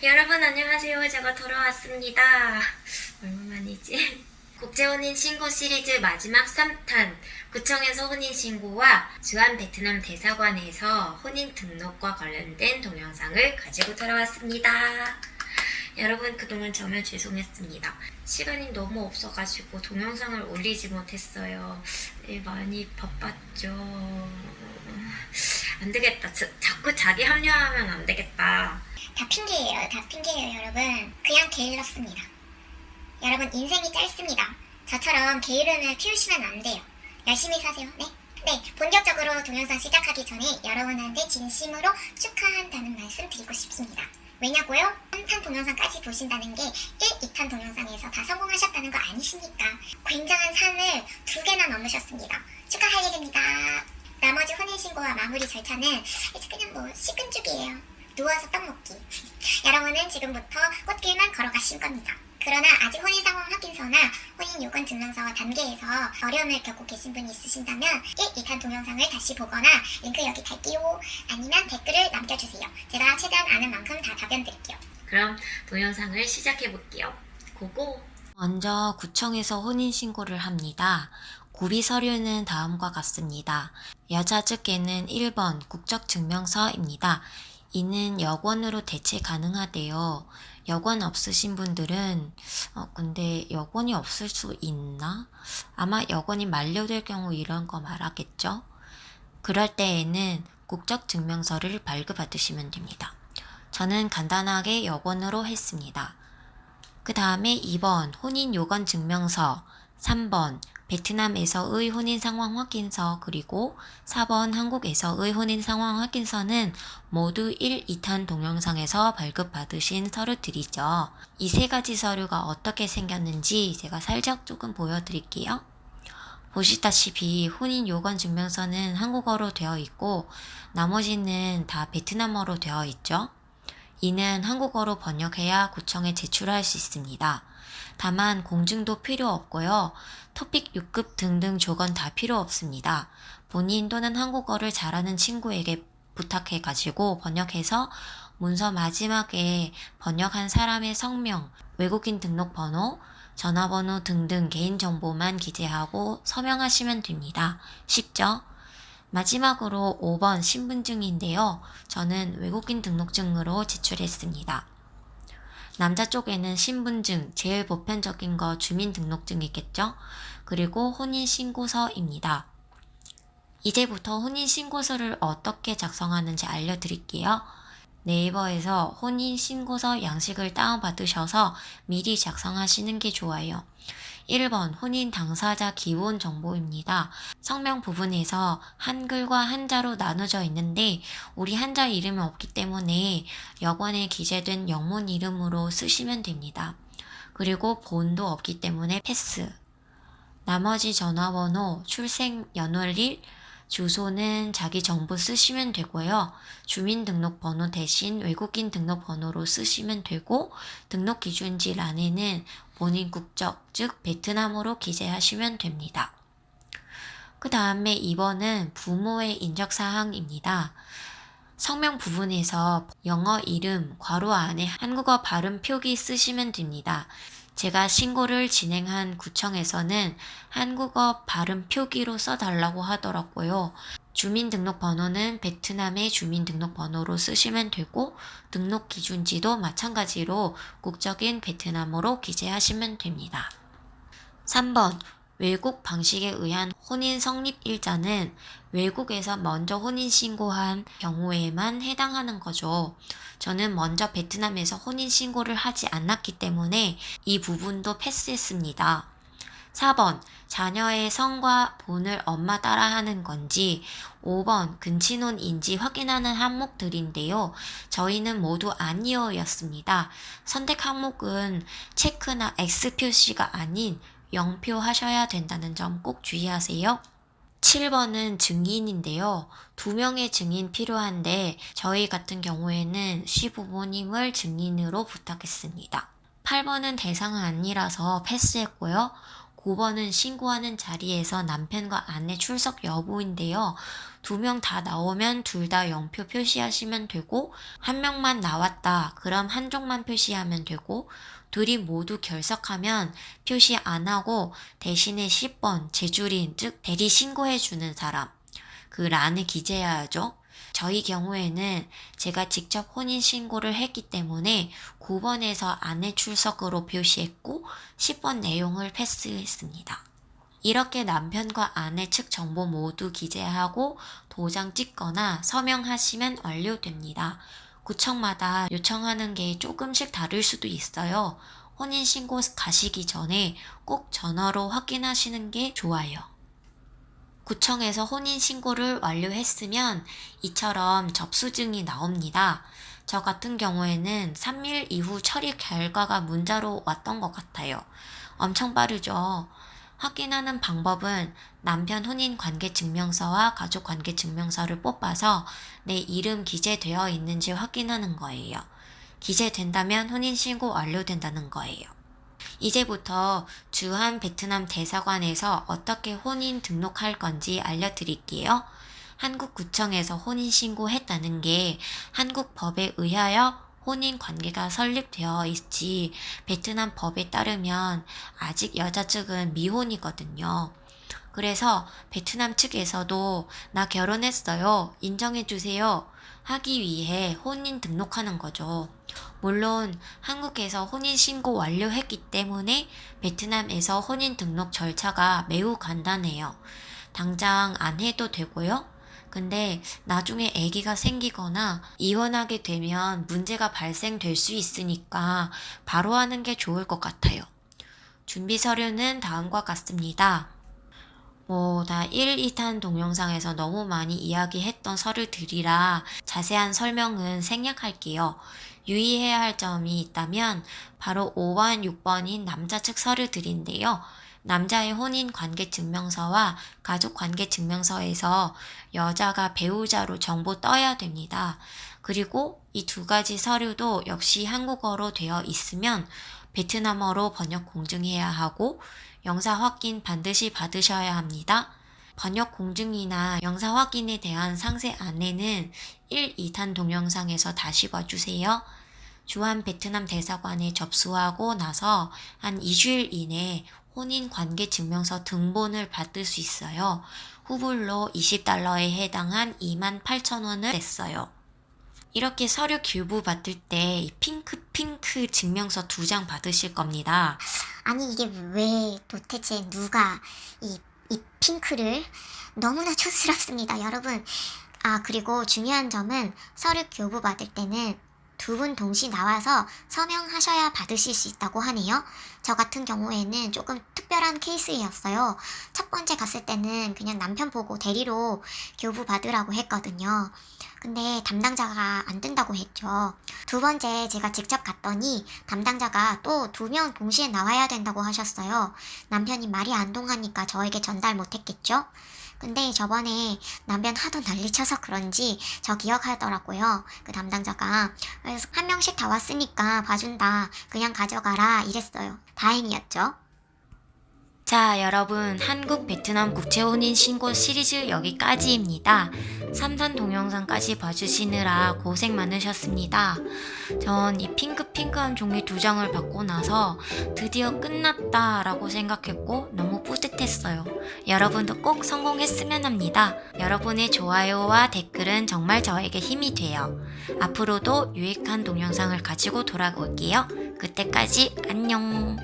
여러분 안녕하세요. 제가 돌아왔습니다. 얼마만이지? 국제혼인신고 시리즈 마지막 3탄 구청에서 혼인신고와 주한 베트남 대사관에서 혼인 등록과 관련된 동영상을 가지고 돌아왔습니다. 여러분 그동안 정말 죄송했습니다. 시간이 너무 없어가지고 동영상을 올리지 못했어요. 많이 바빴죠. 안되겠다. 자꾸 자기 합류하면 안되겠다. 다 핑계예요, 여러분. 그냥 게을렀습니다. 여러분, 인생이 짧습니다. 저처럼 게으름을 피우시면 안 돼요. 열심히 사세요, 네? 네, 본격적으로 동영상 시작하기 전에 여러분한테 진심으로 축하한다는 말씀 드리고 싶습니다. 왜냐고요? 3탄 동영상까지 보신다는 게 1, 2탄 동영상에서 다 성공하셨다는 거 아니십니까? 굉장한 산을 2개나 넘으셨습니다. 축하할 일입니다. 나머지 혼인신고와 마무리 절차는 이제 그냥 시큰죽이에요. 누워서 떡 먹기. 여러분은 지금부터 꽃길만 걸어가실 겁니다. 그러나 아직 혼인 상황 확인서나 혼인 요건 증명서 단계에서 어려움을 겪고 계신 분이 있으신다면 1, 2탄 동영상을 다시 보거나 링크 여기 달게요. 아니면 댓글을 남겨주세요. 제가 최대한 아는 만큼 다 답변 드릴게요. 그럼 동영상을 시작해볼게요. 고고! 먼저 구청에서 혼인신고를 합니다. 구비 서류는 다음과 같습니다. 여자 측에는 1번 국적증명서입니다. 이는 여권으로 대체 가능하대요. 여권 없으신 분들은 근데 여권이 없을 수 있나? 아마 여권이 만료될 경우 이런 거 말하겠죠? 그럴 때에는 국적증명서를 발급받으시면 됩니다. 저는 간단하게 여권으로 했습니다. 그 다음에 2번 혼인요건증명서, 3번 베트남에서의 혼인상황 확인서, 그리고 4번 한국에서의 혼인상황 확인서는 모두 1, 2탄 동영상에서 발급받으신 서류들이죠. 이 세 가지 서류가 어떻게 생겼는지 제가 살짝 조금 보여드릴게요. 보시다시피 혼인요건증명서는 한국어로 되어 있고 나머지는 다 베트남어로 되어 있죠. 이는 한국어로 번역해야 구청에 제출할 수 있습니다. 다만 공증도 필요 없고요. 토픽 6급 등등 조건 다 필요 없습니다. 본인 또는 한국어를 잘하는 친구에게 부탁해가지고 번역해서 문서 마지막에 번역한 사람의 성명, 외국인 등록번호, 전화번호 등등 개인정보만 기재하고 서명하시면 됩니다. 쉽죠? 마지막으로 5번 신분증인데요. 저는 외국인 등록증으로 제출했습니다. 남자 쪽에는 신분증, 제일 보편적인 거 주민등록증이겠죠? 그리고 혼인신고서입니다. 이제부터 혼인신고서를 어떻게 작성하는지 알려드릴게요. 네이버에서 혼인신고서 양식을 다운받으셔서 미리 작성하시는 게 좋아요. 1번 혼인 당사자 기본 정보입니다. 성명 부분에서 한글과 한자로 나눠져 있는데 우리 한자 이름이 없기 때문에 여권에 기재된 영문 이름으로 쓰시면 됩니다. 그리고 본도 없기 때문에 패스. 나머지 전화번호, 출생 연월일, 주소는 자기 정보 쓰시면 되고요. 주민등록번호 대신 외국인 등록번호로 쓰시면 되고 등록기준지 란에는 본인 국적, 즉 베트남어로 기재하시면 됩니다. 그 다음에 2번은 부모의 인적사항입니다. 성명 부분에서 영어 이름, 괄호 안에 한국어 발음 표기 쓰시면 됩니다. 제가 신고를 진행한 구청에서는 한국어 발음 표기로 써달라고 하더라고요. 주민등록번호는 베트남의 주민등록번호로 쓰시면 되고 등록기준지도 마찬가지로 국적인 베트남어로 기재하시면 됩니다. 3번 외국 방식에 의한 혼인 성립일자는 외국에서 먼저 혼인신고한 경우에만 해당하는 거죠. 저는 먼저 베트남에서 혼인신고를 하지 않았기 때문에 이 부분도 패스했습니다. 4번 자녀의 성과 본을 엄마 따라 하는 건지 5번 근친혼인지 확인하는 항목들인데요. 저희는 모두 아니요 였습니다. 선택 항목은 체크나 X 표시가 아닌 0표 하셔야 된다는 점 꼭 주의하세요. 7번은 증인인데요. 2명의 증인 필요한데 저희 같은 경우에는 시부모님을 증인으로 부탁했습니다. 8번은 대상 아니라서 패스했고요. 고번은 신고하는 자리에서 남편과 아내 출석 여부인데요. 2명 다 나오면 둘 다 0표 표시하시면 되고, 1명만 나왔다 그럼 한쪽만 표시하면 되고, 둘이 모두 결석하면 표시 안 하고 대신에 10번 재줄인, 즉 대리 신고해주는 사람, 그 란을 기재해야죠. 저희 경우에는 제가 직접 혼인신고를 했기 때문에 9번에서 아내 출석으로 표시했고 10번 내용을 패스했습니다. 이렇게 남편과 아내 측 정보 모두 기재하고 도장 찍거나 서명하시면 완료됩니다. 구청마다 요청하는 게 조금씩 다를 수도 있어요. 혼인신고 가시기 전에 꼭 전화로 확인하시는 게 좋아요. 구청에서 혼인신고를 완료했으면 이처럼 접수증이 나옵니다. 저 같은 경우에는 3일 이후 처리 결과가 문자로 왔던 것 같아요. 엄청 빠르죠? 확인하는 방법은 남편 혼인관계증명서와 가족관계증명서를 뽑아서 내 이름 기재되어 있는지 확인하는 거예요. 기재된다면 혼인신고 완료된다는 거예요. 이제부터 주한 베트남 대사관에서 어떻게 혼인 등록할 건지 알려드릴게요. 한국 구청에서 혼인신고했다는 게 한국 법에 의하여 혼인 관계가 설립되어 있지 베트남 법에 따르면 아직 여자 측은 미혼이거든요. 그래서 베트남 측에서도 나 결혼했어요. 인정해주세요. 하기 위해 혼인 등록하는 거죠. 물론 한국에서 혼인신고 완료했기 때문에 베트남에서 혼인 등록 절차가 매우 간단해요. 당장 안 해도 되고요. 근데 나중에 아기가 생기거나 이혼하게 되면 문제가 발생될 수 있으니까 바로 하는 게 좋을 것 같아요. 준비 서류는 다음과 같습니다. 나 1, 2탄 동영상에서 너무 많이 이야기했던 서류들이라 자세한 설명은 생략할게요. 유의해야 할 점이 있다면 바로 5번, 6번인 남자 측 서류들인데요. 남자의 혼인관계증명서와 가족관계증명서에서 여자가 배우자로 정보 떠야 됩니다. 그리고 이 2가지 서류도 역시 한국어로 되어 있으면 베트남어로 번역 공증해야 하고 영사 확인 반드시 받으셔야 합니다. 번역 공증이나 영사 확인에 대한 상세 안내는 1, 2탄 동영상에서 다시 봐주세요. 주한 베트남 대사관에 접수하고 나서 한 2주일 이내 혼인관계증명서 등본을 받을 수 있어요. 후불로 $20에 해당한 28,000원을 냈어요. 이렇게 서류 교부 받을 때 핑크 증명서 2장 받으실 겁니다. 아니 이게 왜 도대체 누가 이 핑크를 너무나 촌스럽습니다 여러분. 그리고 중요한 점은 서류 교부 받을 때는 2분 동시 나와서 서명하셔야 받으실 수 있다고 하네요. 저 같은 경우에는 조금 특별한 케이스였어요. 첫 번째 갔을 때는 그냥 남편 보고 대리로 교부 받으라고 했거든요. 근데 담당자가 안 된다고 했죠. 2번째 제가 직접 갔더니 담당자가 또 2명 동시에 나와야 된다고 하셨어요. 남편이 말이 안 통하니까 저에게 전달 못했겠죠. 근데 저번에 남편 하도 난리쳐서 그런지 저 기억하더라고요. 그 담당자가. 그래서 1명씩 다 왔으니까 봐준다. 그냥 가져가라 이랬어요. 다행이었죠. 자, 여러분, 한국 베트남 국제혼인 신고 시리즈 여기까지입니다. 3선 동영상까지 봐주시느라 고생 많으셨습니다. 전 이 핑크한 종이 2장을 받고 나서 드디어 끝났다 라고 생각했고 너무 뿌듯했어요. 여러분도 꼭 성공했으면 합니다. 여러분의 좋아요와 댓글은 정말 저에게 힘이 돼요. 앞으로도 유익한 동영상을 가지고 돌아올게요. 그때까지 안녕.